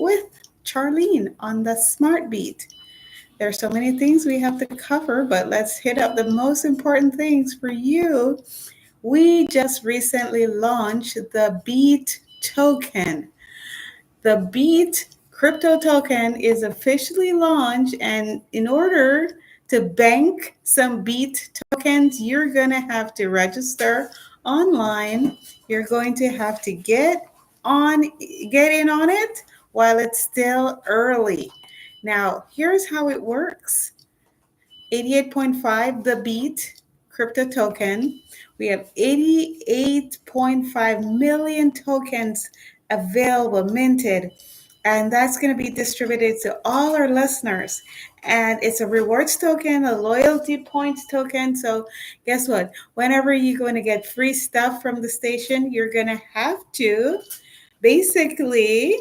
with Charlene on the Smart Beat. There are so many things we have to cover, but let's hit up the most important things for you. We just recently launched the Beat token. The Beat crypto token is officially launched, and in order to bank some Beat tokens, you're going to have to register online. You're going to have to on get in on it while it's still early. Now, here's how it works. 88.5 the Beat crypto token. We have 88.5 million tokens available, minted, and that's going to be distributed to all our listeners. And it's a rewards token, a loyalty points token. So, guess what? Whenever you're going to get free stuff from the station, you're going to have to basically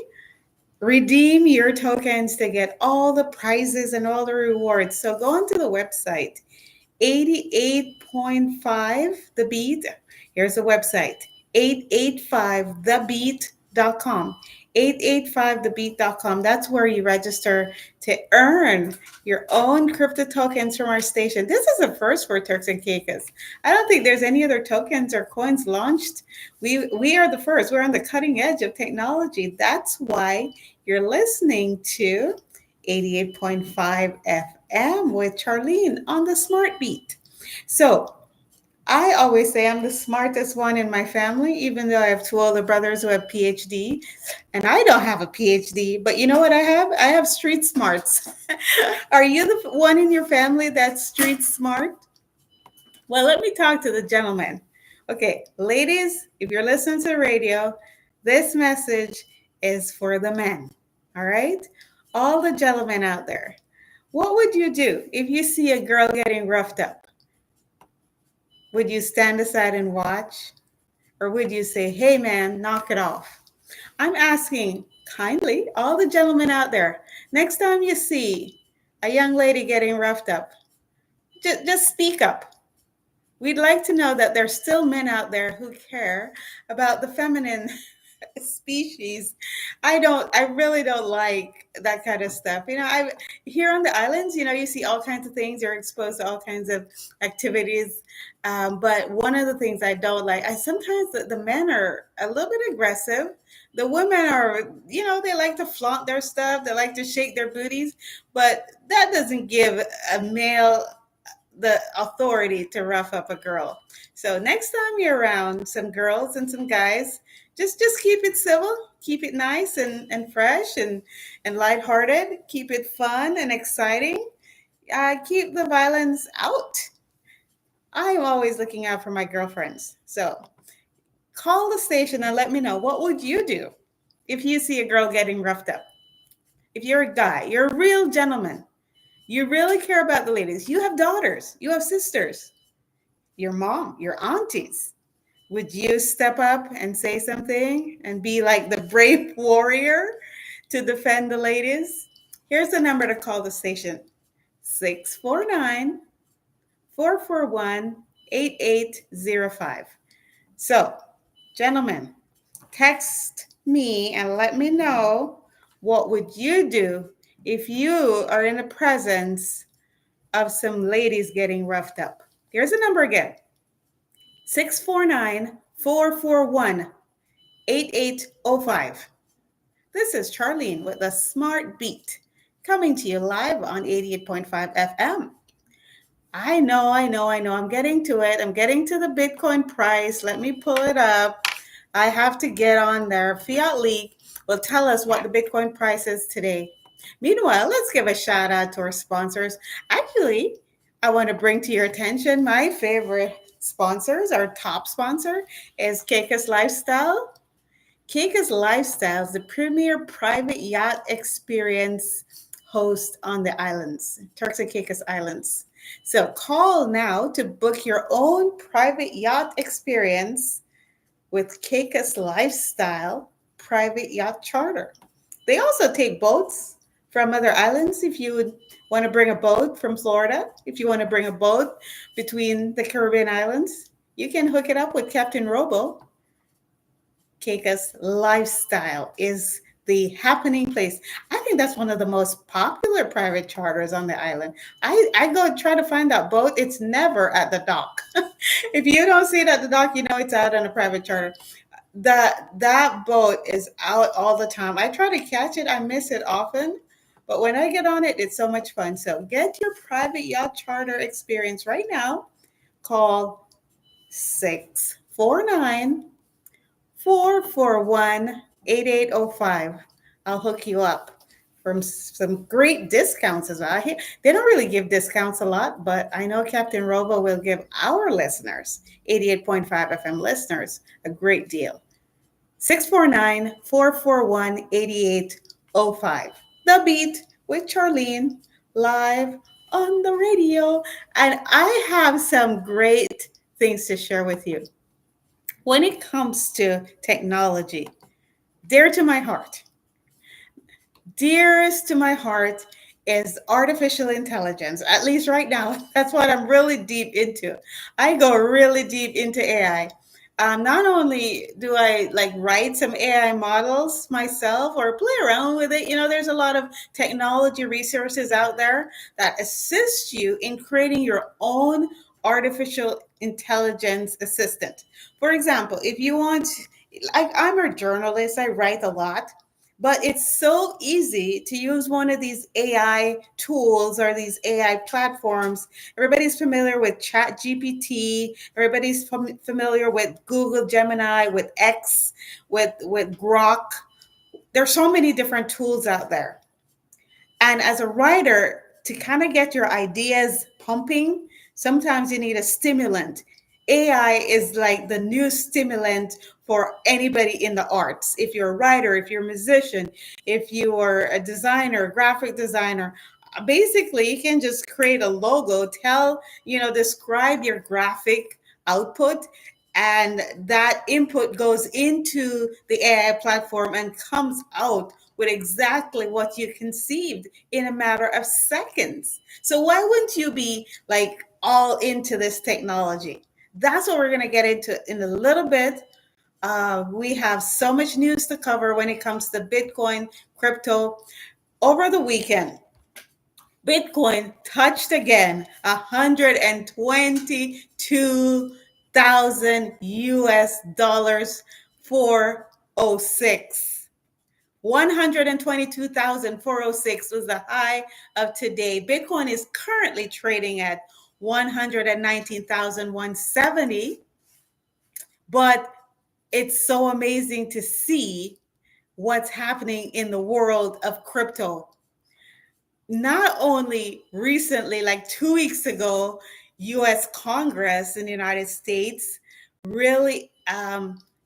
redeem your tokens to get all the prizes and all the rewards. So go onto the website, 88.5 The Beat. Here's the website, 885thebeat.com. 885thebeat.com. That's where you register to earn your own crypto tokens from our station. This is a first for Turks and Caicos. I don't think there's any other tokens or coins launched. We are the first. We're on the cutting edge of technology. That's why you're listening to 88.5 FM with Charlene on the Smart Beat. So I always say I'm the smartest one in my family, even though I have two older brothers who have PhD, and I don't have a PhD. But you know what I have? I have street smarts. Are you the one in your family that's street smart? Well, let me talk to the gentleman. Okay, ladies, if you're listening to the radio, this message is for the men. All right? All the gentlemen out there. What would you do if you see a girl getting roughed up? Would you stand aside and watch? Or would you say, hey man, knock it off? I'm asking kindly all the gentlemen out there, next time you see a young lady getting roughed up, just speak up. We'd like to know that there's still men out there who care about the feminine species. I really don't like that kind of stuff. I here on the islands, you see all kinds of things. You're exposed to all kinds of activities. But one of the things I don't like, I sometimes the men are a little bit aggressive. The women are, they like to flaunt their stuff. They like to shake their booties, but that doesn't give a male the authority to rough up a girl. So next time you're around some girls and some guys, just keep it civil, keep it nice and fresh and lighthearted, keep it fun and exciting. Keep the violence out. I'm always looking out for my girlfriends. So call the station and let me know, what would you do if you see a girl getting roughed up? If you're a guy, you're a real gentleman, you really care about the ladies, you have daughters, you have sisters, your mom, your aunties. Would you step up and say something and be like the brave warrior to defend the ladies? Here's the number to call the station, 649 441 8805. So, gentlemen, text me and let me know, what would you do if you are in the presence of some ladies getting roughed up? Here's the number again, 649 441 8805. This is Charlene with the Smart Beat, coming to you live on 88.5 FM. I know. I'm getting to it. I'm getting to the Bitcoin price. Let me pull it up. I have to get on there. Fiat Leak will tell us what the Bitcoin price is today. Meanwhile, let's give a shout out to our sponsors. Actually, I want to bring to your attention my favorite sponsors. Our top sponsor is Caicos Lifestyle. Caicos Lifestyle is the premier private yacht experience host on the islands, Turks and Caicos Islands. So call now to book your own private yacht experience with Caicos Lifestyle Private Yacht Charter. They also take boats from other islands. If you would want to bring a boat from Florida, if you want to bring a boat between the Caribbean islands, you can hook it up with Captain Robo. Caicos Lifestyle is the happening place. I think that's one of the most popular private charters on the island. I go try to find that boat. It's never at the dock. If you don't see it at the dock, you know it's out on a private charter. That boat is out all the time. I try to catch it. I miss it often. But when I get on it, it's so much fun. So get your private yacht charter experience right now. Call 649 441 8805. I'll hook you up from some great discounts as well. They don't really give discounts a lot, but I know Captain Robo will give our listeners, 88.5 FM listeners, a great deal. 649 441 8805. The Beat with Charlene, live on the radio. And I have some great things to share with you. When it comes to technology, dear to my heart, dearest to my heart is artificial intelligence. At least right now, that's what I'm really deep into. I go really deep into AI. Not only do I like write some AI models myself or play around with it, there's a lot of technology resources out there that assist you in creating your own artificial intelligence assistant. For example, if you want, like, I'm a journalist, I write a lot, but it's so easy to use one of these AI tools or these AI platforms. Everybody's familiar with Chat GPT. Everybody's familiar with Google Gemini, with X, with Grok. There's so many different tools out there. And as a writer, to kind of get your ideas pumping, sometimes you need a stimulant. AI is like the new stimulant for anybody in the arts. If you're a writer, if you're a musician, if you are a designer, graphic designer, basically you can just create a logo, describe your graphic output, and that input goes into the AI platform and comes out with exactly what you conceived in a matter of seconds. So why wouldn't you be like all into this technology? That's what we're going to get into in a little bit. We have so much news to cover when it comes to Bitcoin, crypto. Over the weekend, Bitcoin touched again 122,000 US dollars 406. 122,406 was the high of today. Bitcoin is currently trading at 119,170, but it's so amazing to see what's happening in the world of crypto. Not only recently, like 2 weeks ago, US Congress in the United States really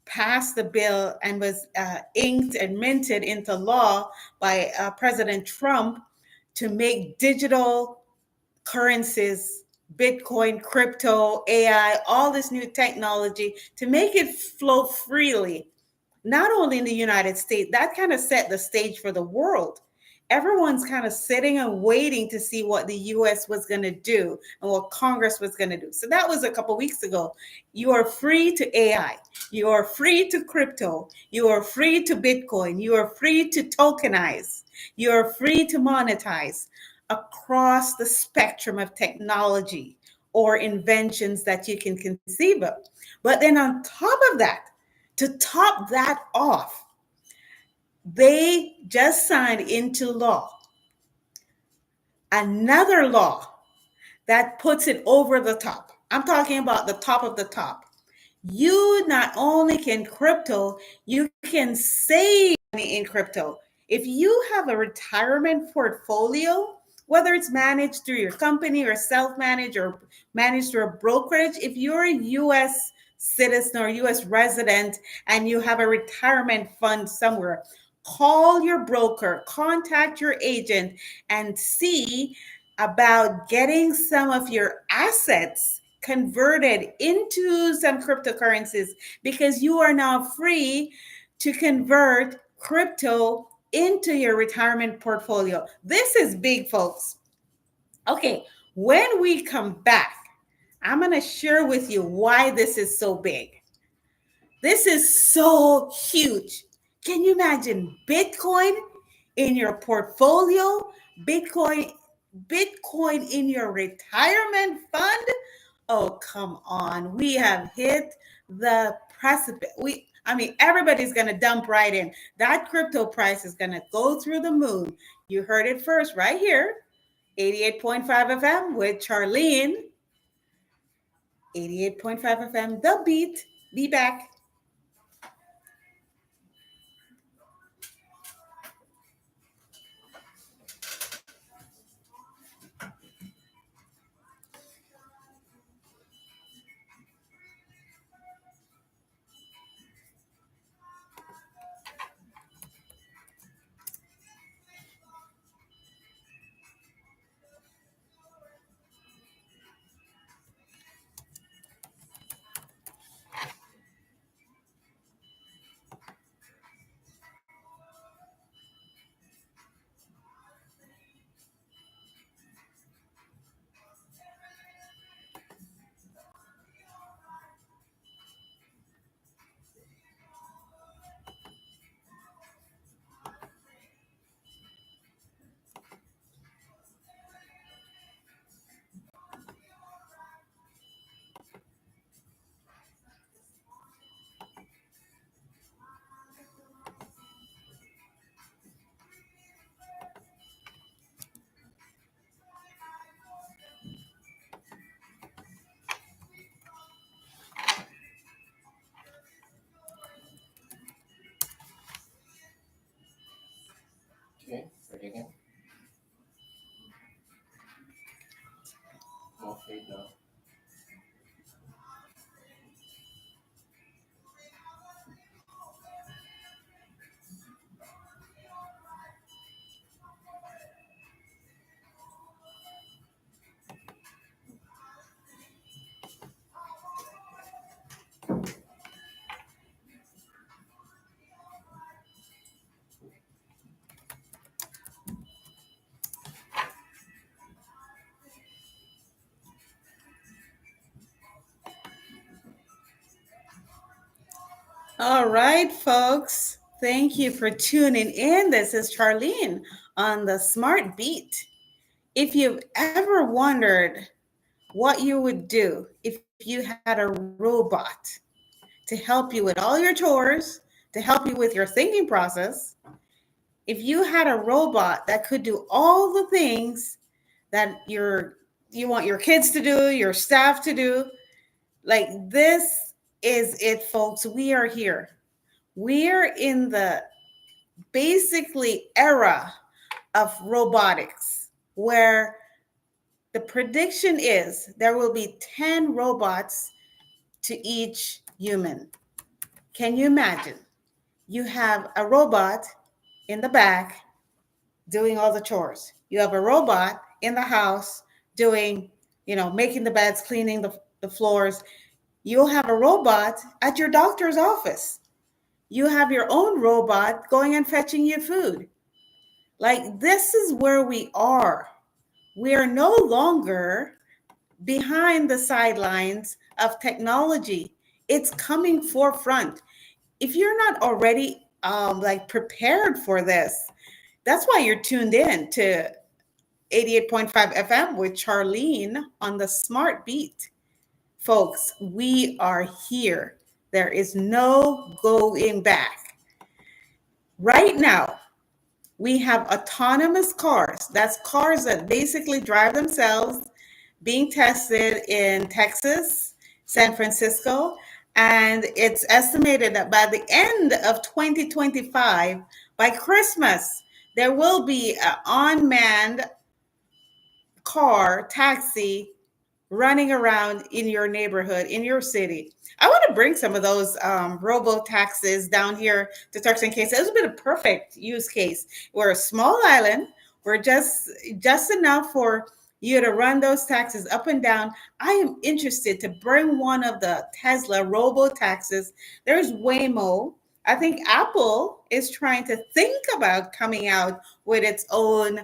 passed the bill and was inked and minted into law by President Trump to make digital currencies, Bitcoin, crypto, AI, all this new technology, to make it flow freely, not only in the United States. That kind of set the stage for the world. Everyone's kind of sitting and waiting to see what the US was going to do and what Congress was going to do. So that was a couple weeks ago. You are free to AI. You are free to crypto. You are free to Bitcoin. You are free to tokenize. You are free to monetize across the spectrum of technology or inventions that you can conceive of. But then on top of that, to top that off, they just signed into law another law that puts it over the top. I'm talking about the top of the top. You not only can crypto, you can save money in crypto. If you have a retirement portfolio, whether it's managed through your company or self-managed or managed through a brokerage, if you're a US citizen or US resident and you have a retirement fund somewhere, call your broker, contact your agent, and see about getting some of your assets converted into some cryptocurrencies, because you are now free to convert crypto into your retirement portfolio. This is big, folks. Okay, when we come back, I'm going to share with you why this is so big. This is so huge. Can you imagine Bitcoin in your portfolio? Bitcoin, Bitcoin in your retirement fund? Oh, come on. We have hit the precipice. I mean, everybody's going to dump right in. That crypto price is going to go through the moon. You heard it first right here. 88.5 FM with Charlene. 88.5 FM, The Beat. Be back. Okay, ready again. No fade now. All right, folks. Thank you for tuning in. This is Charlene on the Smart Beat. If you've ever wondered what you would do if you had a robot to help you with all your chores, to help you with your thinking process, if you had a robot that could do all the things that you want your kids to do, your staff to do, like this is it, folks. We are here. We're in the basically era of robotics where the prediction is there will be 10 robots to each human. Can you imagine? You have a robot in the back doing all the chores. You have a robot in the house doing, making the beds, cleaning the floors. You'll have a robot at your doctor's office. You have your own robot going and fetching you food. Like, this is where we are. We are no longer behind the sidelines of technology. It's coming forefront. If you're not already prepared for this, that's why you're tuned in to 88.5 FM with Charlene on the Smart Beat. Folks, we are here. There is no going back. Right now, we have autonomous cars. That's cars that basically drive themselves, being tested in Texas, San Francisco, and it's estimated that by the end of 2025, by Christmas, there will be an unmanned car, taxi running around in your neighborhood, in your city. I want to bring some of those Robotaxis down here to Turks and Caicos. It would be a perfect use case. We're a small island. We're just enough for you to run those taxis up and down. I am interested to bring one of the Tesla Robotaxis. There's Waymo. I think Apple is trying to think about coming out with its own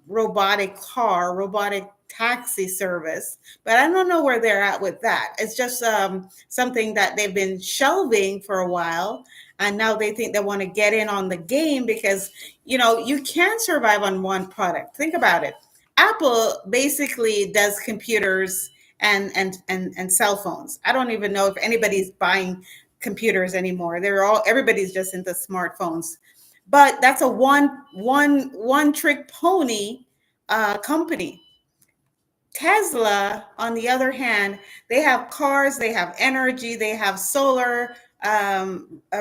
robotic car, robotic taxi service, but I don't know where they're at with that. It's just something that they've been shelving for a while. And now they think they want to get in on the game because, you can't survive on one product. Think about it. Apple basically does computers and cell phones. I don't even know if anybody's buying computers anymore. Everybody's just into smartphones. But that's a one trick pony company. Tesla, on the other hand, they have cars, they have energy, they have solar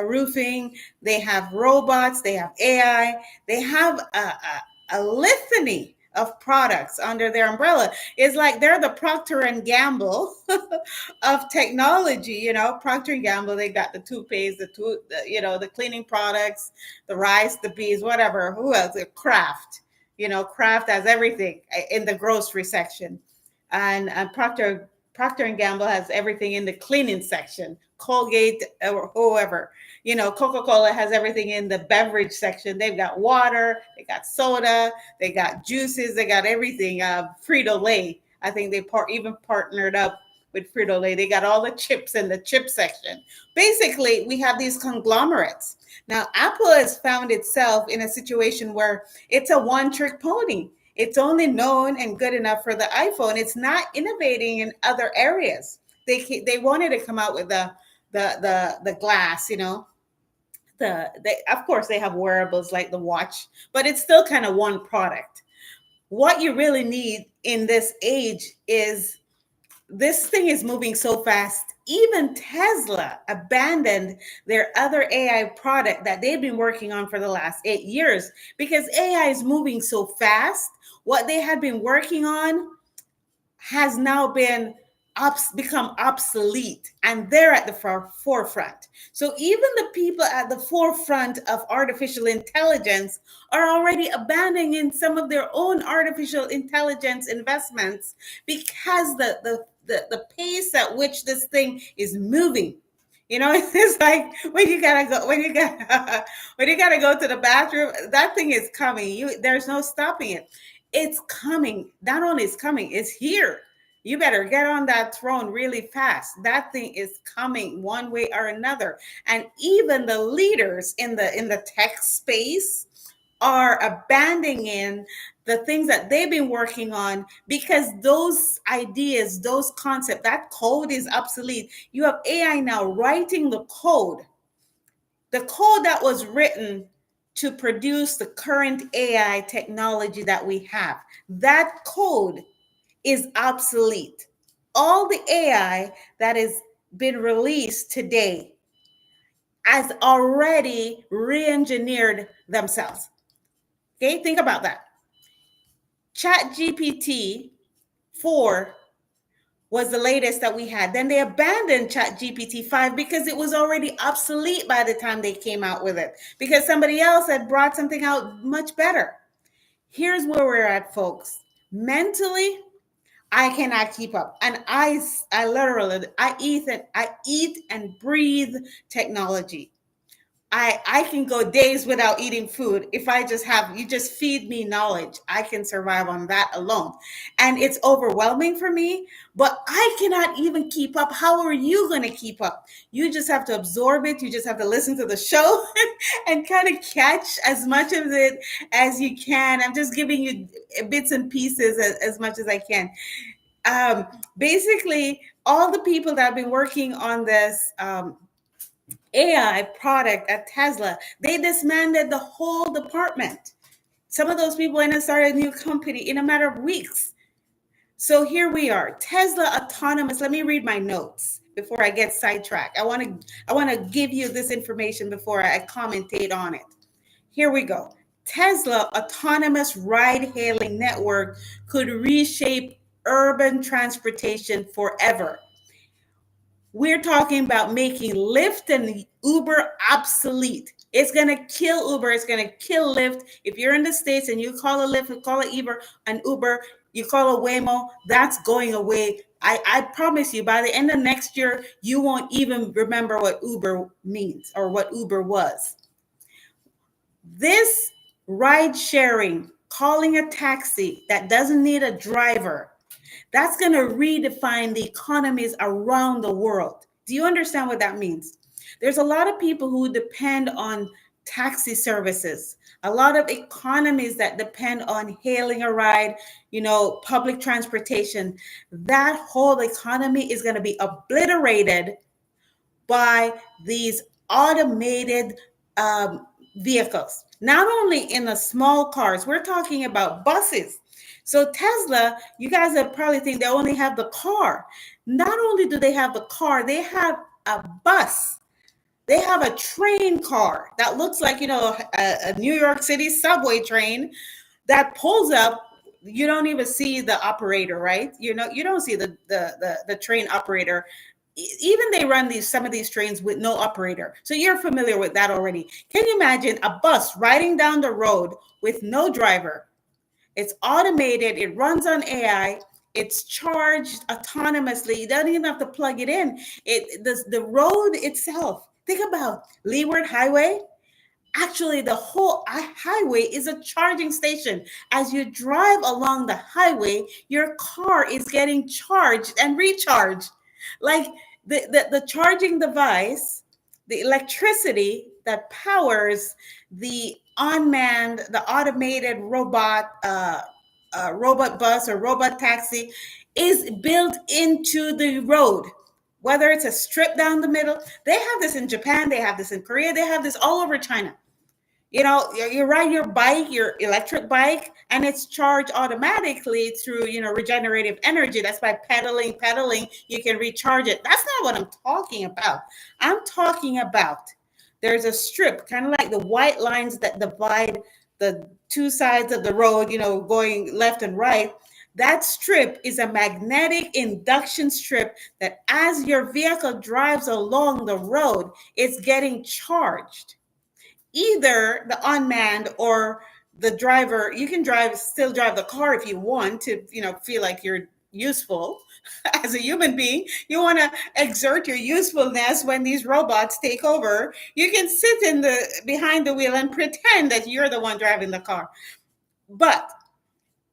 roofing, they have robots, they have AI, they have a litany of products under their umbrella. It's like they're the Procter and Gamble of technology. Procter and Gamble, they got the toothpaste, the cleaning products, the rice, the bees, whatever. Who else? Kraft. Kraft has everything in the grocery section, and Procter and Gamble has everything in the cleaning section. Colgate or whoever, Coca-Cola has everything in the beverage section. They've got water, they got soda, they got juices, they got everything. Frito-Lay, I think they even partnered up with Frito-Lay. They got all the chips in the chip section. Basically, we have these conglomerates. Now, Apple has found itself in a situation where it's a one-trick pony. It's only known and good enough for the iPhone. It's not innovating in other areas. They wanted to come out with the glass, of course they have wearables like the watch, but it's still kind of one product. What you really need in this age is, this thing is moving so fast. Even Tesla abandoned their other AI product that they've been working on for the last 8 years because AI is moving so fast. What they had been working on has now become obsolete, and they're at the forefront. So even the people at the forefront of artificial intelligence are already abandoning some of their own artificial intelligence investments because the pace at which this thing is moving. It's like when you gotta go when you gotta go to the bathroom, that thing is coming. There's no stopping it. It's coming. Not only is coming, it's here. You better get on that throne really fast. That thing is coming one way or another. And even the leaders in the tech space are abandoning the things that they've been working on because those ideas, those concepts, that code is obsolete. You have AI now writing the code that was written to produce the current AI technology that we have. That code is obsolete. All the AI that has been released today has already re-engineered themselves. Okay, think about that. Chat GPT 4 was the latest that we had. Then they abandoned Chat GPT 5 because it was already obsolete by the time they came out with it, because somebody else had brought something out much better. Here's where we're at, folks. Mentally, I cannot keep up. And I literally, I eat and breathe technology. I can go days without eating food. If you just feed me knowledge, I can survive on that alone. And it's overwhelming for me, but I cannot even keep up. How are you going to keep up? You just have to absorb it. You just have to listen to the show and kind of catch as much of it as you can. I'm just giving you bits and pieces as much as I can. Basically, all the people that have been working on this AI product at Tesla, they disbanded the whole department. Some of those people went and started a new company in a matter of weeks. So here we are, Tesla autonomous. Let me read my notes before I get sidetracked. I want to give you this information before I commentate on it. Here we go. Tesla autonomous ride-hailing network could reshape urban transportation forever. We're talking about making Lyft and Uber obsolete. It's going to kill Uber. It's going to kill Lyft. If you're in the States and you call a Lyft, you call an Uber, you call a Waymo, that's going away. I promise you, by the end of next year, you won't even remember what Uber means or what Uber was. This ride sharing, calling a taxi that doesn't need a driver, that's going to redefine the economies around the world. Do you understand what that means? There's a lot of people who depend on taxi services, a lot of economies that depend on hailing a ride, public transportation. That whole economy is going to be obliterated by these automated vehicles. Not only in the small cars, we're talking about buses. So Tesla, you guys are probably think they only have the car. Not only do they have the car, they have a bus. They have a train car that looks like, a New York City subway train that pulls up. You don't even see the operator, right? You don't see the train operator. Even they run some of these trains with no operator. So you're familiar with that already. Can you imagine a bus riding down the road with no driver? It's automated, it runs on AI, it's charged autonomously. You don't even have to plug it in. The road itself. Think about Leeward Highway. Actually, the whole highway is a charging station. As you drive along the highway, your car is getting charged and recharged. Like the charging device, the electricity that powers the unmanned, the automated robot bus or robot taxi is built into the road. Whether it's a strip down the middle, they have this in Japan, they have this in Korea, they have this all over China. You ride your bike, your electric bike, and it's charged automatically through, regenerative energy. That's by pedaling, you can recharge it. That's not what I'm talking about. I'm talking about there's a strip, kind of like the white lines that divide the two sides of the road, going left and right. That strip is a magnetic induction strip that as your vehicle drives along the road, it's getting charged. Either the unmanned or the driver. You can still drive the car if you want to, feel like you're useful as a human being. You want to exert your usefulness when these robots take over. You can sit behind the wheel and pretend that you're the one driving the car. But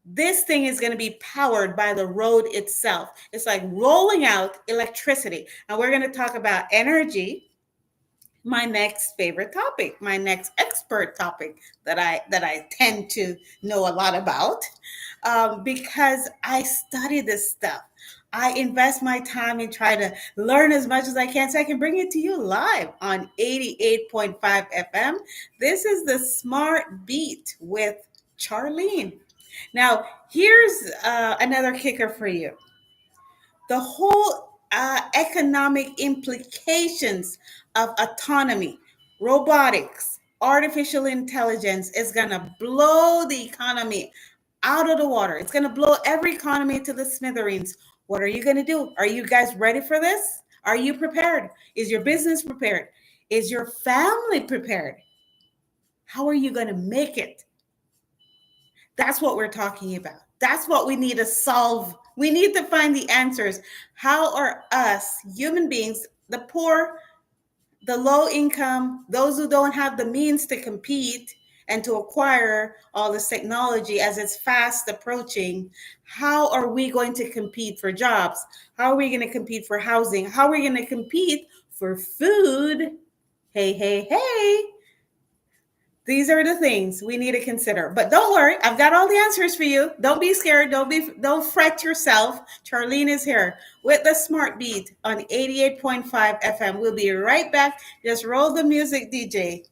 this thing is going to be powered by the road itself. It's like rolling out electricity. And we're going to talk about energy, my next favorite topic, my next expert topic that I tend to know a lot about, because I study this stuff. I invest my time and try to learn as much as I can so I can bring it to you live on 88.5 FM. This is the Smart Beat with Charlene. Now, here's another kicker for you. The whole economic implications of autonomy, robotics, artificial intelligence is going to blow the economy out of the water. It's going to blow every economy to the smithereens. What are you going to do? Are you guys ready for this? Are you prepared? Is your business prepared? Is your family prepared? How are you going to make it? That's what we're talking about. That's what we need to solve. We need to find the answers. How are us human beings, the poor, the low income, those who don't have the means to compete and to acquire all this technology as it's fast approaching, how are we going to compete for jobs? How are we going to compete for housing? How are we going to compete for food? Hey, hey, hey. These are the things we need to consider. But don't worry, I've got all the answers for you. Don't be scared. Don't fret yourself. Charlene is here with the Smart Beat on 88.5 FM. We'll be right back. Just roll the music, DJ.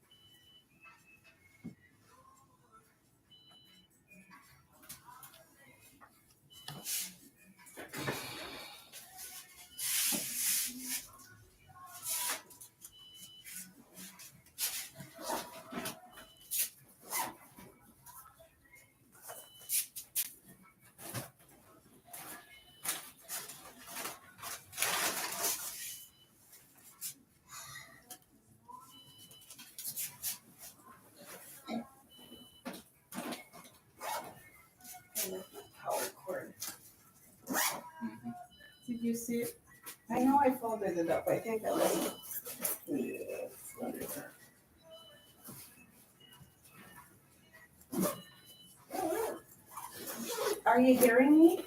Power cord. Did you see it? I know I folded it up. I think I left it. Are you hearing me?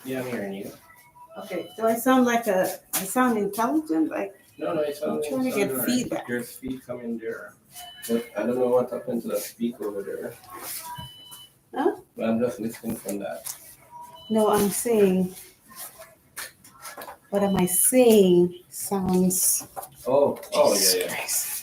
Yeah, I'm hearing you. Okay. Do I sound I sound intelligent? Like, No, no, I'm trying to get alright. feedback. There's feed coming there. But I don't know what happened to the speak over there. Huh? But I'm just listening from that. No, I'm saying, what am I saying? Sounds. Oh, Jesus yeah, yeah. Christ.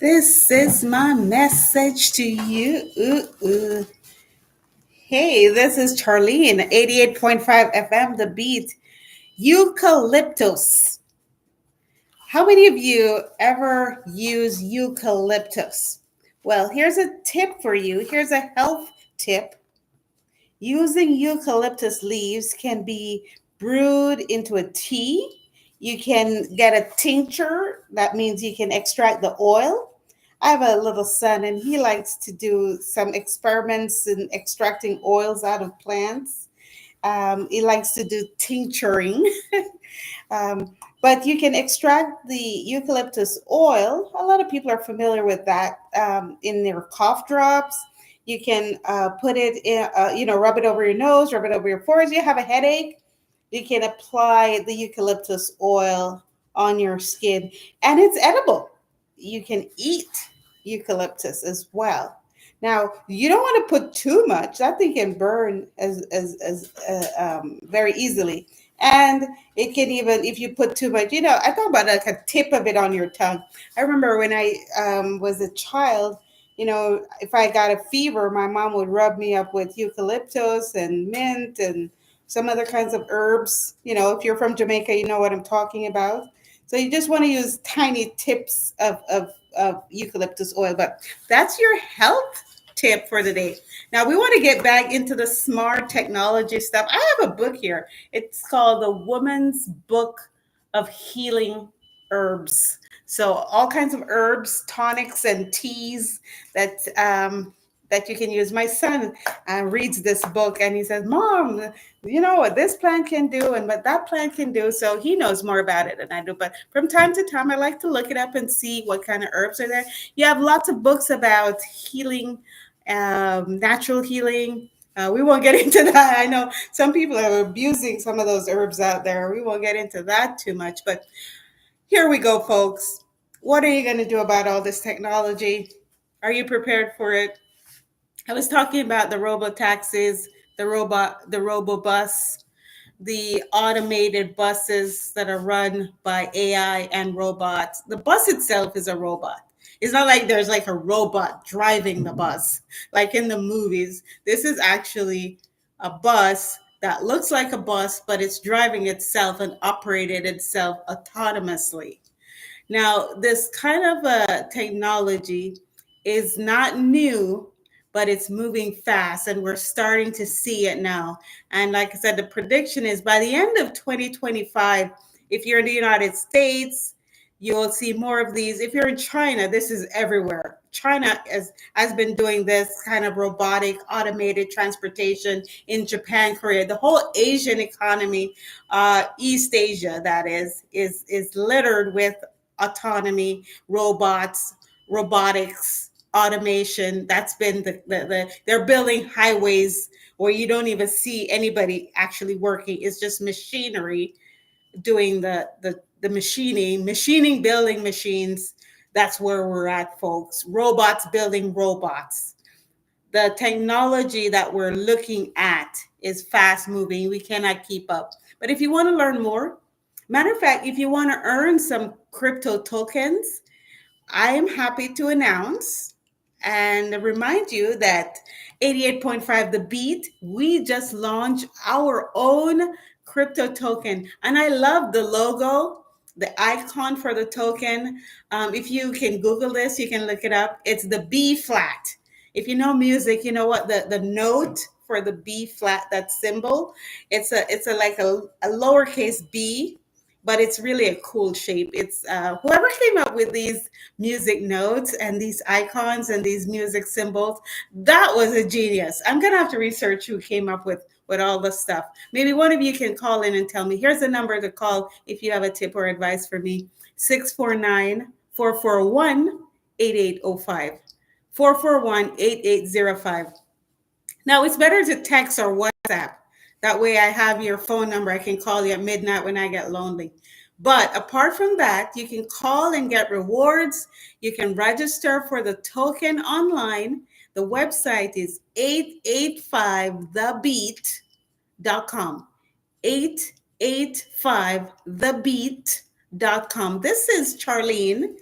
This is my message to you. Hey, this is Charlene, 88.5 FM, The Beat. Eucalyptus. How many of you ever use eucalyptus? Well, here's a tip for you. Here's a health tip. Using eucalyptus leaves can be brewed into a tea. You can get a tincture. That means you can extract the oil. I have a little son and he likes to do some experiments in extracting oils out of plants. He likes to do tincturing. But you can extract the eucalyptus oil. A lot of people are familiar with that in their cough drops. You can put it in, rub it over your nose, rub it over your forehead. You have a headache, you can apply the eucalyptus oil on your skin, and it's edible. You can eat eucalyptus as well. Now, you don't want to put too much. That thing can burn as very easily, and it can even if you put too much. I thought about like a tip of it on your tongue. I remember when I was a child. If I got a fever, my mom would rub me up with eucalyptus and mint and some other kinds of herbs. If you're from Jamaica, you know what I'm talking about. So you just want to use tiny tips of eucalyptus oil. But that's your health tip for the day. Now we want to get back into the smart technology stuff. I have a book here. It's called The Woman's Book of Healing Herbs. So all kinds of herbs, tonics, and teas that you can use. My son reads this book and he says, "Mom, you know what this plant can do and what that plant can do." So he knows more about it than I do. But from time to time, I like to look it up and see what kind of herbs are there. You have lots of books about healing, natural healing. We won't get into that. I know some people are abusing some of those herbs out there. We won't get into that too much. But here we go, folks. What are you going to do about all this technology? Are you prepared for it? I was talking about the robotaxis, the robobus, the automated buses that are run by AI and robots. The bus itself is a robot. It's not like there's like a robot driving the bus, like in the movies. This is actually a bus that looks like a bus, but it's driving itself and operated itself autonomously. Now, this kind of a technology is not new, but it's moving fast, and we're starting to see it now. And like I said, the prediction is by the end of 2025, if you're in the United States, you'll see more of these. If you're in China, this is everywhere. China has been doing this kind of robotic, automated transportation in Japan, Korea. The whole Asian economy, East Asia, that is littered with autonomy, robots, robotics, automation. That's been they're building highways where you don't even see anybody actually working. It's just machinery doing the machining, building machines. That's where we're at, folks. Robots building robots. The technology that we're looking at is fast moving. We cannot keep up. But if you want to learn more, matter of fact, if you want to earn some crypto tokens, I am happy to announce and remind you that 88.5 The Beat, we just launched our own crypto token. And I love the logo, the icon for the token. If you can Google this, you can look it up. It's the B flat. If you know music, you know what the note for the B flat, that symbol, it's a like a lowercase b. but it's really a cool shape. It's whoever came up with these music notes and these icons and these music symbols, that was a genius. I'm gonna have to research who came up with all the stuff. Maybe one of you can call in and tell me. Here's a number to call if you have a tip or advice for me: 649-441-8805. 441-8805. Now, it's better to text or WhatsApp. That way, I have your phone number. I can call you at midnight when I get lonely. But apart from that, you can call and get rewards. You can register for the token online. The website is 885thebeat.com. 885thebeat.com. This is Charlene.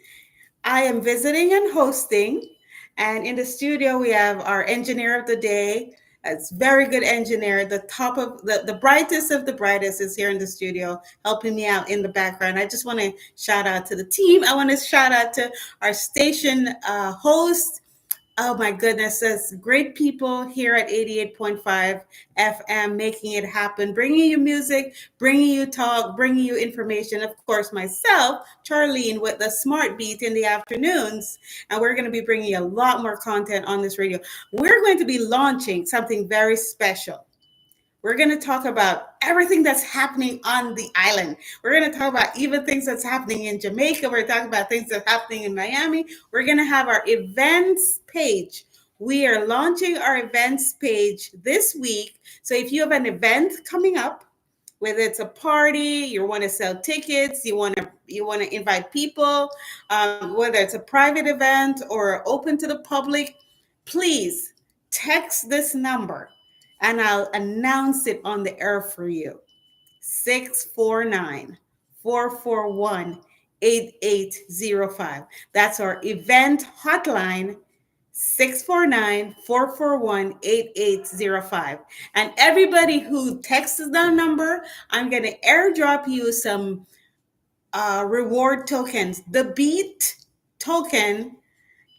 I am visiting and hosting. And in the studio, we have our engineer of the day. It's very good engineer. The top of the brightest of the brightest is here in the studio helping me out in the background. I just want to shout out to the team. I want to shout out to our station host. Oh my goodness, there's great people here at 88.5 FM making it happen, bringing you music, bringing you talk, bringing you information. Of course, myself, Charlene, with the Smart Beat in the afternoons. And we're going to be bringing you a lot more content on this radio. We're going to be launching something very special. We're going to talk about everything that's happening on the island. We're going to talk about even things that's happening in Jamaica. We're talking about things that's happening in Miami. We're going to have our events page. We are launching our events page this week. So if you have an event coming up, whether it's a party, you want to sell tickets, you want to invite people, whether it's a private event or open to the public, please text this number and I'll announce it on the air for you. 649-441-8805. That's our event hotline, 649-441-8805. And everybody who texts that number, I'm going to airdrop you some reward tokens. The Beat token,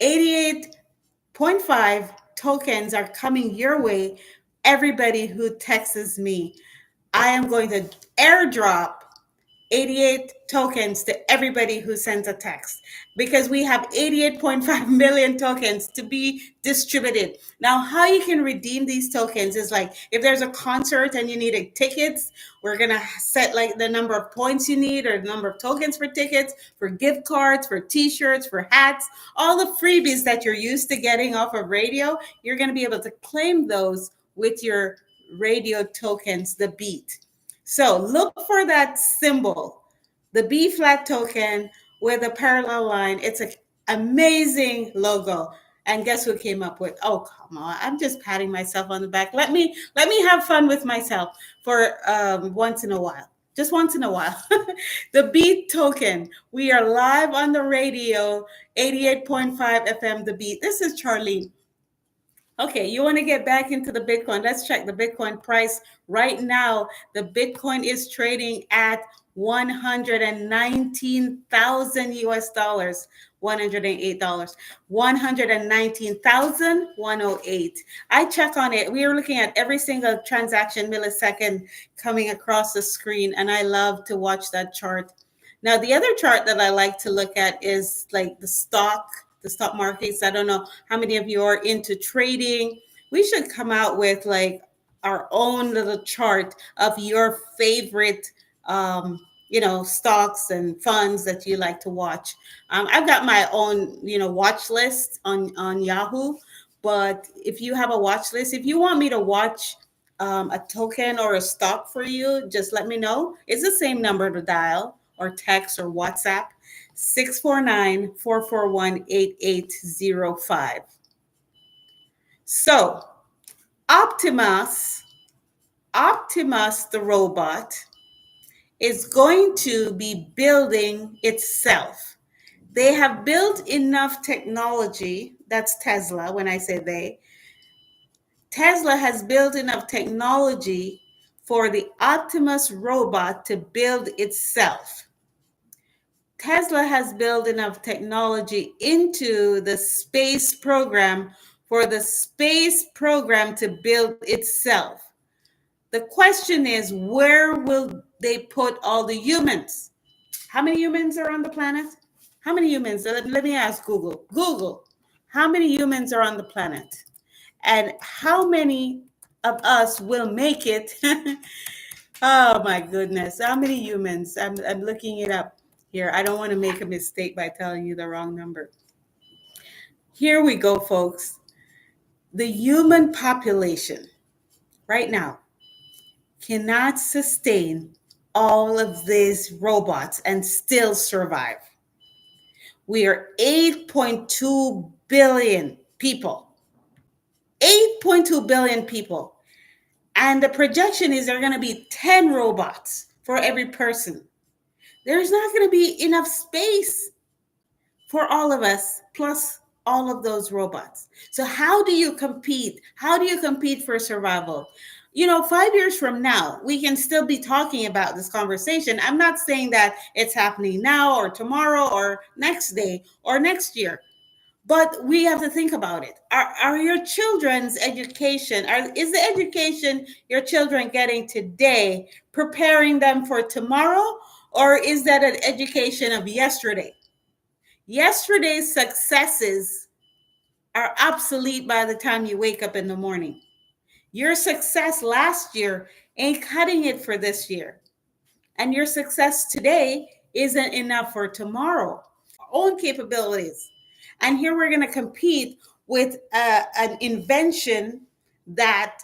88.5 tokens are coming your way. Everybody who texts me, I am going to airdrop 88 tokens to everybody who sends a text because we have 88.5 million tokens to be distributed. Now, how you can redeem these tokens is like if there's a concert and you need tickets, we're going to set like the number of points you need or the number of tokens for tickets, for gift cards, for t-shirts, for hats, all the freebies that you're used to getting off of radio. You're going to be able to claim those with your radio tokens, the Beat. So look for that symbol, the B flat token with a parallel line. It's an amazing logo. And guess who came up with? Oh, come on! I'm just patting myself on the back. Let me have fun with myself for once in a while. Just once in a while. The Beat token. We are live on the radio, 88.5 FM. The Beat. This is Charlene. Okay, you want to get back into the Bitcoin. Let's check the Bitcoin price right now. The Bitcoin is trading at 119,000 US dollars, $108, 119,108. I check on it. We are looking at every single transaction millisecond coming across the screen, and I love to watch that chart. Now, the other chart that I like to look at is like the stock markets. I don't know how many of you are into trading. We should come out with like our own little chart of your favorite, stocks and funds that you like to watch. I've got my own, watch list on Yahoo. But if you have a watch list, if you want me to watch a token or a stock for you, just let me know. It's the same number to dial or text or WhatsApp, 649-441-8805. So Optimus the robot is going to be building itself. They have built enough technology. That's Tesla. When I say they, Tesla has built enough technology for the Optimus robot to build itself. Tesla has built enough technology into the space program for the space program to build itself. The question is, where will they put all the humans. How many humans are on the planet? How many humans? Let me ask Google. Google, how many humans are on the planet? And how many of us will make it? Oh my goodness. How many humans? I'm looking it up here. I don't want to make a mistake by telling you the wrong number. Here we go, folks. The human population right now cannot sustain all of these robots and still survive. We are 8.2 billion people. 8.2 billion people. And the projection is there are going to be 10 robots for every person. There's not going to be enough space for all of us, plus all of those robots. So, how do you compete? How do you compete for survival? 5 years from now, we can still be talking about this conversation. I'm not saying that it's happening now or tomorrow or next day or next year. But we have to think about it. Are your children's education, is the education your children getting today preparing them for tomorrow? Or is that an education of yesterday? Yesterday's successes are obsolete by the time you wake up in the morning. Your success last year ain't cutting it for this year. And your success today isn't enough for tomorrow. Own capabilities. And here we're going to compete with an invention that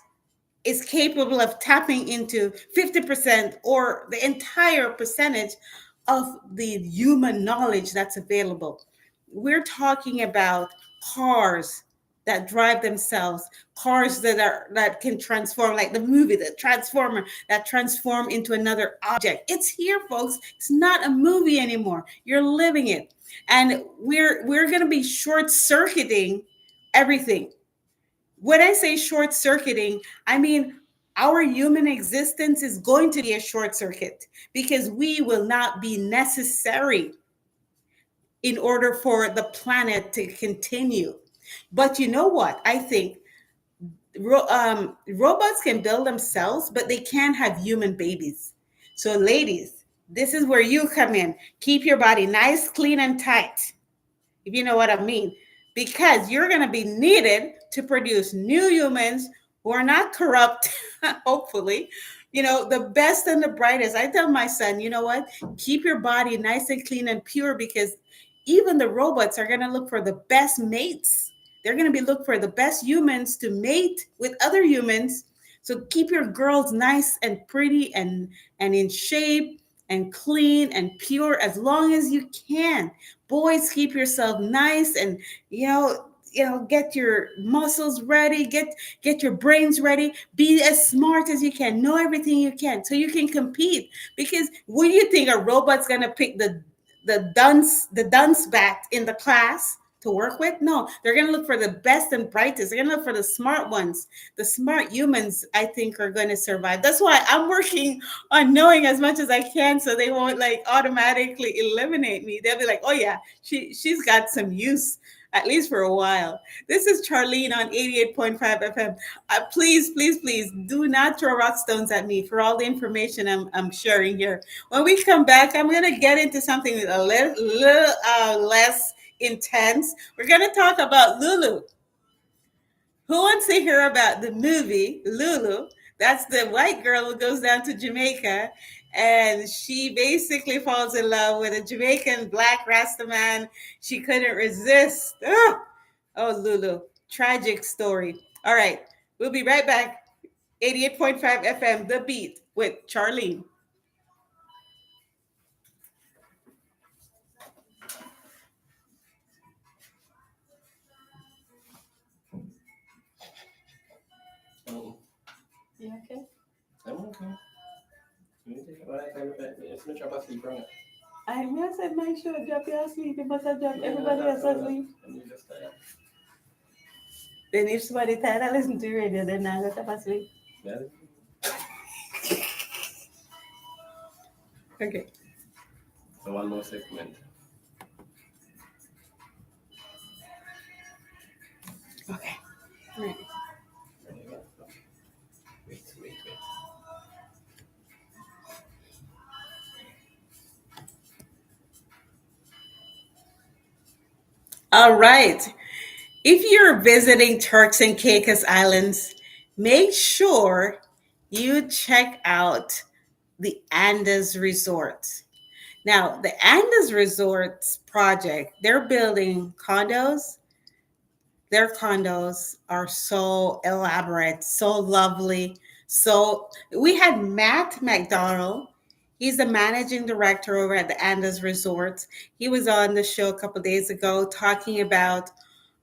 is capable of tapping into 50% or the entire percentage of the human knowledge that's available. We're talking about cars that drive themselves, cars that can transform, like the movie the Transformer, that transform into another object. It's here, folks. It's not a movie anymore. You're living it. And we're going to be short circuiting everything. When I say short circuiting, I mean our human existence is going to be a short circuit because we will not be necessary in order for the planet to continue. But you know what? I think robots can build themselves, but they can't have human babies. So, ladies, this is where you come in. Keep your body nice, clean, and tight, if you know what I mean, because you're going to be needed to produce new humans who are not corrupt, hopefully, the best and the brightest. I tell my son, you know what? Keep your body nice and clean and pure because even the robots are going to look for the best mates. They're going to be looking for the best humans to mate with other humans. So keep your girls nice and pretty and in shape and clean and pure as long as you can. Boys, keep yourself nice and get your muscles ready, get your brains ready, be as smart as you can, know everything you can so you can compete. Because what do you think, a robot's gonna pick the dunce bat in the class to work with? No, they're going to look for the best and brightest. They're going to look for the smart ones. The smart humans, I think, are going to survive. That's why I'm working on knowing as much as I can so they won't like automatically eliminate me. They'll be like, oh yeah, she's got some use, at least for a while. This is Charlene on 88.5 FM. Please, please, please do not throw rock stones at me for all the information I'm sharing here. When we come back, I'm going to get into something a little less intense. We're going to talk about Lulu. Who wants to hear about the movie Lulu? That's the white girl who goes down to Jamaica and she basically falls in love with a Jamaican black Rasta man. She couldn't resist. Oh, Lulu. Tragic story. All right. We'll be right back. 88.5 FM, The Beat with Charlene. Oh, You okay? I'm okay. You think about that kind of bed. It's my job asleep, right? I must have make sure drop you asleep. You must have drop Yeah, everybody else asleep. and you just Then if somebody tired of listening to radio, then I got to asleep. yeah. Okay. So one more segment. Okay. All right. Wait. All right. If you're visiting Turks and Caicos Islands, make sure you check out the Andes Resorts. Now, the Andes Resorts project, they're building condos. Their condos are so elaborate, so lovely. So we had Matt McDonald. He's the managing director over at the Andes Resorts. He was on the show a couple of days ago talking about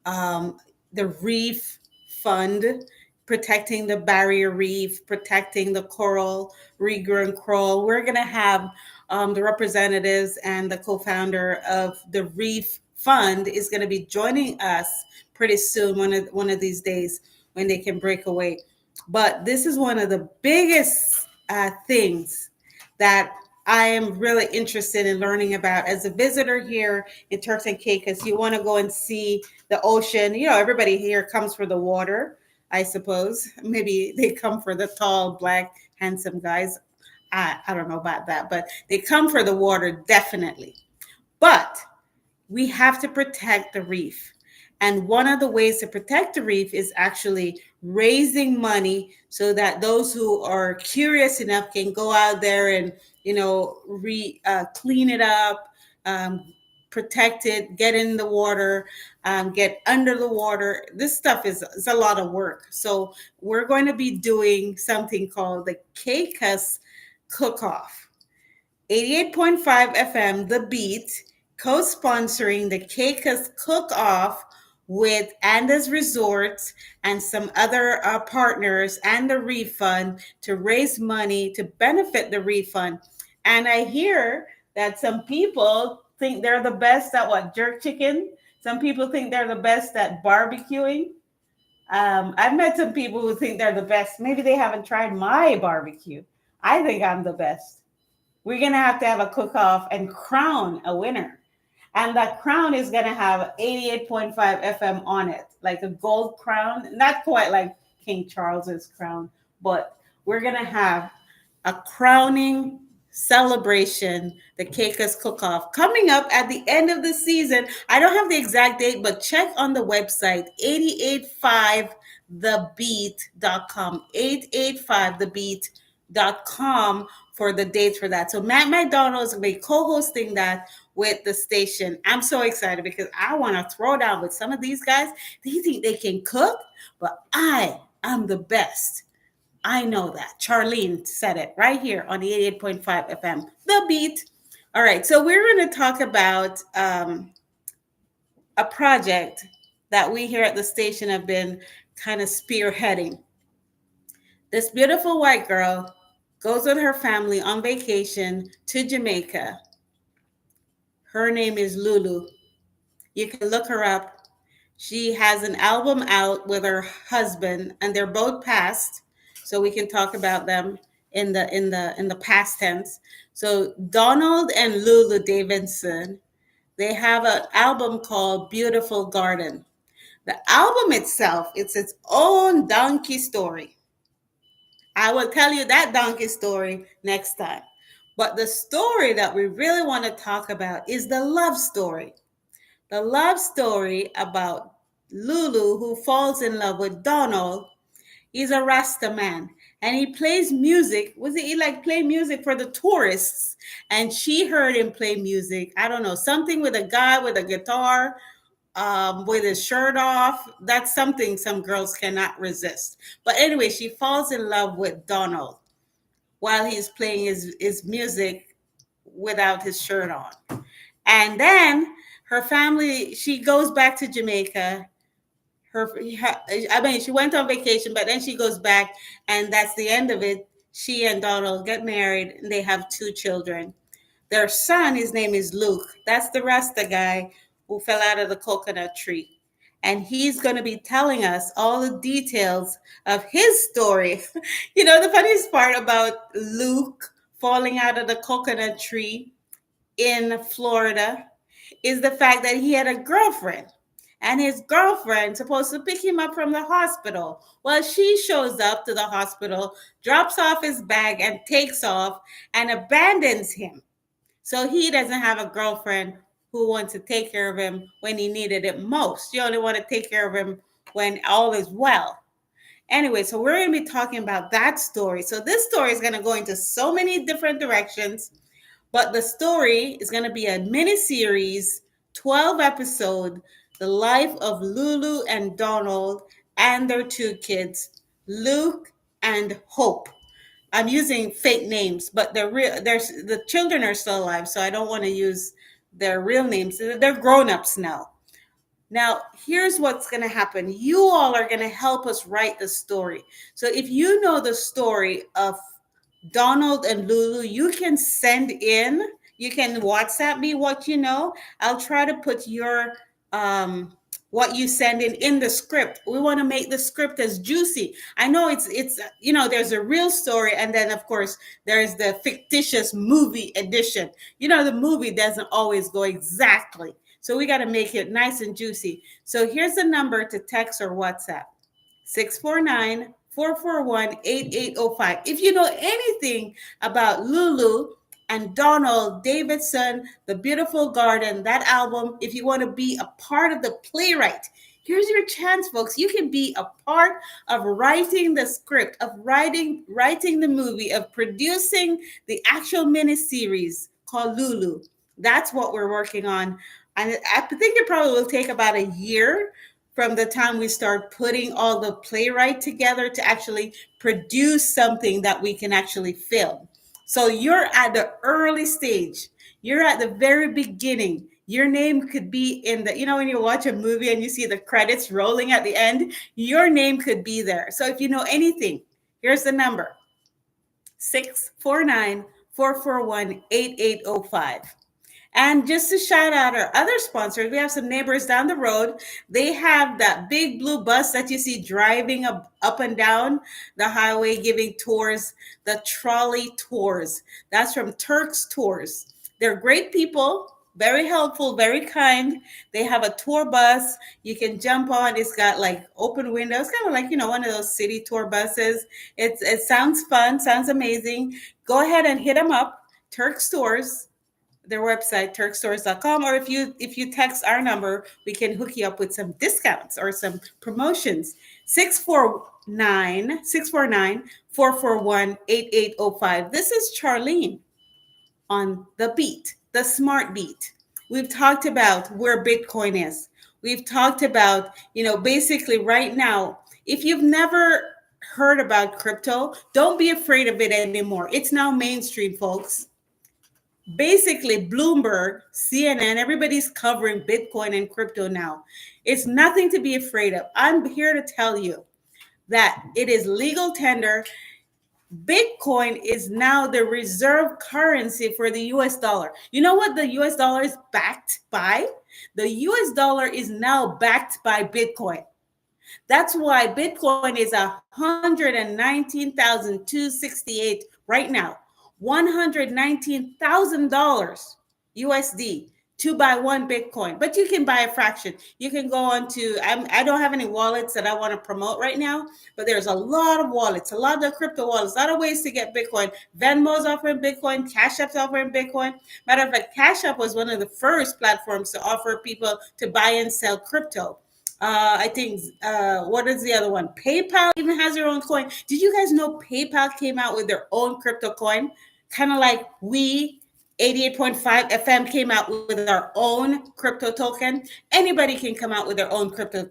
um, the reef fund, protecting the barrier reef, protecting the coral, regrowing coral. We're going to have the representatives and the co-founder of the reef fund is going to be joining us pretty soon, one of these days when they can break away. But this is one of the biggest things that I am really interested in learning about as a visitor here in Turks and Caicos. You want to go and see the ocean. You know, everybody here comes for the water, I suppose. Maybe they come for the tall, black, handsome guys. I don't know about that, but they come for the water, definitely. But we have to protect the reef. And one of the ways to protect the reef is actually raising money so that those who are curious enough can go out there and, clean it up, um, protect it, get in the water, get under the water. This stuff is a lot of work. So we're going to be doing something called the CACUS Cook-Off. 88.5 FM, The Beat, co sponsoring the Caicos Cook Off with Andes Resorts and some other partners and the refund to raise money to benefit the refund. And I hear that some people think they're the best at what? Jerk chicken? Some people think they're the best at barbecuing. I've met some people who think they're the best. Maybe they haven't tried my barbecue. I think I'm the best. We're going to have a cook off and crown a winner. And that crown is going to have 88.5 FM on it, like a gold crown, not quite like King Charles's crown, but we're going to have a crowning celebration, the Caicos Cook Off, coming up at the end of the season. I don't have the exact date, but check on the website 885thebeat.com, 885thebeat.com for the dates for that. So Matt McDonald is going to be co-hosting that with the station. I'm so excited because I want to throw down with some of these guys. They think they can cook, but I am the best. I know that. Charlene said it right here on the 88.5 FM. The Beat. All right, so we're going to talk about a project that we here at the station have been kind of spearheading. This beautiful white girl goes with her family on vacation to Jamaica. Her name is Lulu. You can look her up. She has an album out with her husband, and they're both passed, so we can talk about them in the past tense. So Donald and Lulu Davidson, they have an album called Beautiful Garden. The album itself, it's its own donkey story. I will tell you that donkey story next time. But the story that we really want to talk about is the love story. The love story about Lulu, who falls in love with Donald. He's a Rasta man, and he plays music. Was it he like play music for the tourists? And she heard him play music. I don't know, something with a guy with a guitar, with his shirt off. That's something some girls cannot resist. But anyway, she falls in love with Donald while he's playing his music without his shirt on. And then her family, she goes back to Jamaica. I mean, she went on vacation, but then she goes back, and that's the end of it. She and Donald get married, and they have two children. Their son, his name is Luke. That's the Rasta guy who fell out of the coconut tree. And he's going to be telling us all the details of his story. You know, the funniest part about Luke falling out of the coconut tree in Florida is the fact that he had a girlfriend, and his girlfriend supposed to pick him up from the hospital. Well, she shows up to the hospital, drops off his bag and takes off and abandons him. So he doesn't have a girlfriend who wants to take care of him when he needed it most. You only want to take care of him when all is well. Anyway, so we're going to be talking about that story. So this story is going to go into so many different directions, but the story is going to be a mini series, 12 episode, the life of Lulu and Donald and their two kids, Luke and Hope. I'm using fake names, but the children are still alive, so I don't want to use their real names. They're grown-ups now. Now, here's what's going to happen. You all are going to help us write the story. So if you know the story of Donald and Lulu, you can send in, you can WhatsApp me what you know. I'll try to put your what you send in the script. We want to make the script as juicy. I know it's there's a real story, and then of course there's the fictitious movie edition. The movie doesn't always go exactly. So we got to make it nice and juicy. So here's the number to text or WhatsApp: 649-441-8805. If you know anything about Lulu and Donald Davidson, The Beautiful Garden, that album, if you want to be a part of the playwright, here's your chance, folks. You can be a part of writing the script, of writing the movie, of producing the actual miniseries called Lulu. That's what we're working on. And I think it probably will take about a year from the time we start putting all the playwright together to actually produce something that we can actually film. So you're at the early stage. You're at the very beginning. Your name could be in when you watch a movie and you see the credits rolling at the end, your name could be there. So if you know anything, here's the number: 649-441-8805. And just to shout out our other sponsors, we have some neighbors down the road. They have that big blue bus that you see driving up and down the highway, giving tours, the trolley tours. That's from Turk's Tours. They're great people, very helpful, very kind. They have a tour bus you can jump on. It's got like open windows, kind of like, one of those city tour buses. It sounds fun, sounds amazing. Go ahead and hit them up, Turk's Tours, their website, turkstores.com, or if you text our number, we can hook you up with some discounts or some promotions. 649-441-8805. This is Charlene on the beat, the smart beat. We've talked about where Bitcoin is. We've talked about, basically right now, if you've never heard about crypto, don't be afraid of it anymore. It's now mainstream, folks. Basically, Bloomberg, CNN, everybody's covering Bitcoin and crypto now. It's nothing to be afraid of. I'm here to tell you that it is legal tender. Bitcoin is now the reserve currency for the US dollar. You know what the US dollar is backed by? The US dollar is now backed by Bitcoin. That's why Bitcoin is 119,268 right now. $119,000 USD to buy one Bitcoin, but you can buy a fraction. You can go on to, I don't have any wallets that I want to promote right now, but there's a lot of wallets, a lot of crypto wallets, a lot of ways to get Bitcoin. Venmo's offering Bitcoin, Cash App's offering Bitcoin. Matter of fact, Cash App was one of the first platforms to offer people to buy and sell crypto. I think, what is the other one? PayPal even has their own coin. Did you guys know PayPal came out with their own crypto coin? Kind of like we, 88.5 FM, came out with our own crypto token. Anybody can come out with their own crypto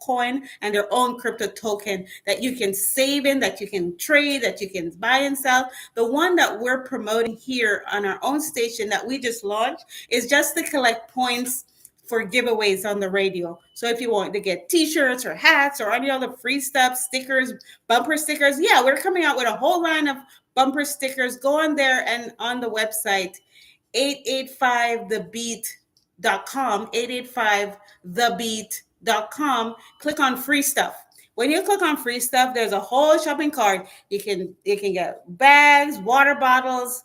coin and their own crypto token that you can save in, that you can trade, that you can buy and sell. The one that we're promoting here on our own station that we just launched is just to collect points for giveaways on the radio. So if you want to get t-shirts or hats or any other free stuff, stickers, bumper stickers, yeah, we're coming out with a whole line of bumper stickers. Go on there and on the website, 885thebeat.com, 885thebeat.com. Click on free stuff. When you click on free stuff, there's a whole shopping cart. You can get bags, water bottles,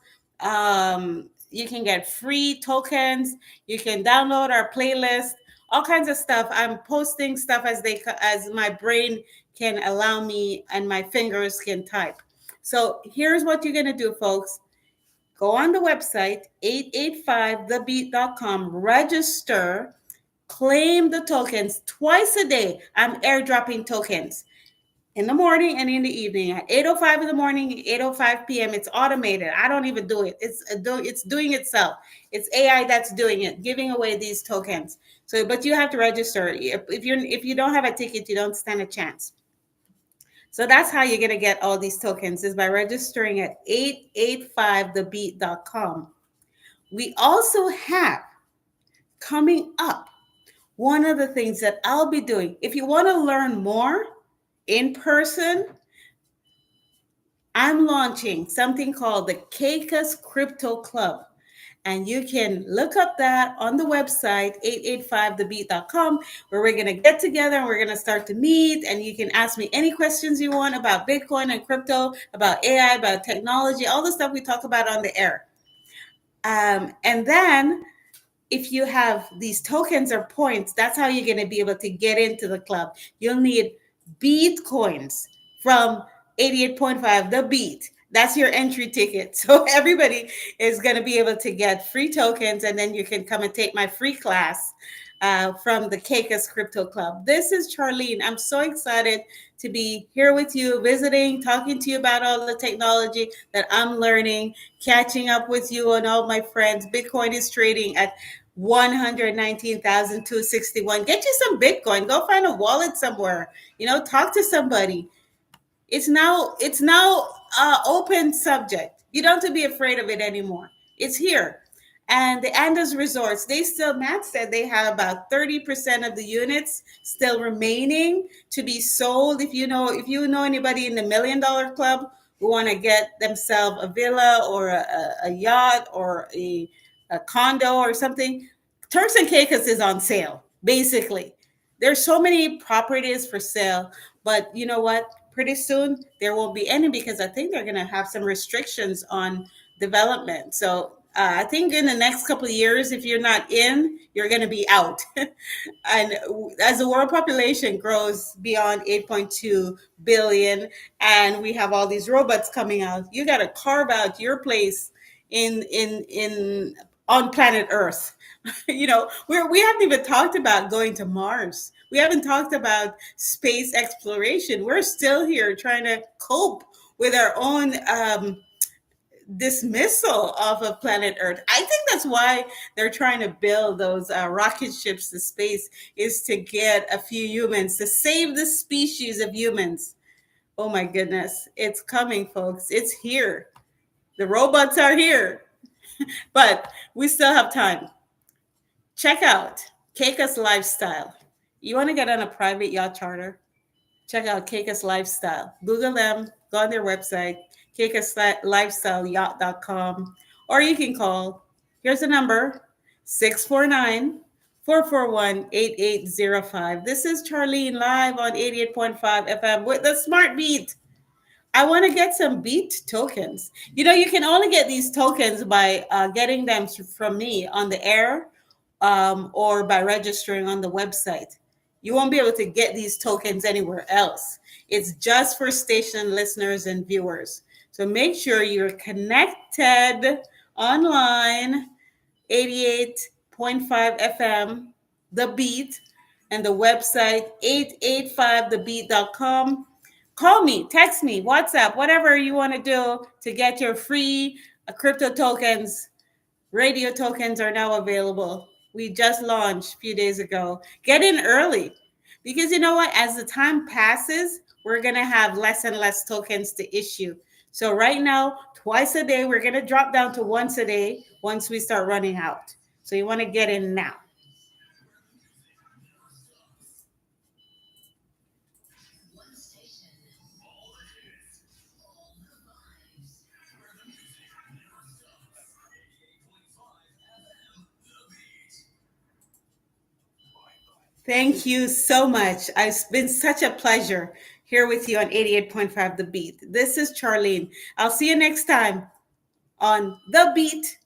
you can get free tokens. You can download our playlist, all kinds of stuff. I'm posting stuff as my brain can allow me and my fingers can type. So here's what you're going to do, folks. Go on the website, 885thebeat.com, register, claim the tokens twice a day. I'm airdropping tokens in the morning and in the evening at 8:05 in the morning, 8:05 p.m. It's automated. I don't even do it. It's doing itself. It's AI that's doing it, giving away these tokens. So, but you have to register. If you don't have a ticket, you don't stand a chance. So that's how you're gonna get all these tokens is by registering at 885thebeat.com. We also have coming up one of the things that I'll be doing. If you want to learn more in person, I'm launching something called the Caicos Crypto Club. And you can look up that on the website, 885thebeat.com, where we're going to get together and we're going to start to meet. And you can ask me any questions you want about Bitcoin and crypto, about AI, about technology, all the stuff we talk about on the air. And then if you have these tokens or points, that's how you're going to be able to get into the club. You'll need Bitcoins from 88.5, the beat. That's your entry ticket. So everybody is going to be able to get free tokens, and then you can come and take my free class from the Caicos Crypto Club. This is Charlene. I'm so excited to be here with you, visiting, talking to you about all the technology that I'm learning, catching up with you and all my friends. Bitcoin is trading at 119,261. Get you some Bitcoin. Go find a wallet somewhere. Talk to somebody. It's now open subject. You don't have to be afraid of it anymore. It's here. And the Andes resorts, Matt said they have about 30% of the units still remaining to be sold. If you know anybody in the $1 million club who want to get themselves a villa or a yacht or a condo or something, Turks and Caicos is on sale, basically. There's so many properties for sale, but you know what? Pretty soon there won't be any because I think they're going to have some restrictions on development. So I think in the next couple of years, if you're not in, you're going to be out. And as the world population grows beyond 8.2 billion, and we have all these robots coming out, you got to carve out your place in on planet Earth. We haven't even talked about going to Mars. We haven't talked about space exploration. We're still here trying to cope with our own dismissal of a planet Earth. I think that's why they're trying to build those rocket ships to space, is to get a few humans, to save the species of humans. Oh my goodness, it's coming, folks. It's here. The robots are here, but we still have time. Check out Caicos Lifestyle. You want to get on a private yacht charter? Check out Caicos Lifestyle. Google them, go on their website, caicoslifestyleyacht.com, or you can call. Here's the number, 649-441-8805. This is Charlene live on 88.5 FM with the Smart Beat. I want to get some beat tokens. You can only get these tokens by getting them from me on the air, or by registering on the website. You won't be able to get these tokens anywhere else. It's just for station listeners and viewers. So make sure you're connected online, 88.5 FM, The Beat, and the website, 885thebeat.com. Call me, text me, WhatsApp, whatever you want to do to get your free crypto tokens. Radio tokens are now available. We just launched a few days ago. Get in early because you know what? As the time passes, we're going to have less and less tokens to issue. So right now, twice a day, we're going to drop down to once a day once we start running out. So you want to get in now. Thank you so much. It's been such a pleasure here with you on 88.5 The Beat. This is Charlene. I'll see you next time on The Beat.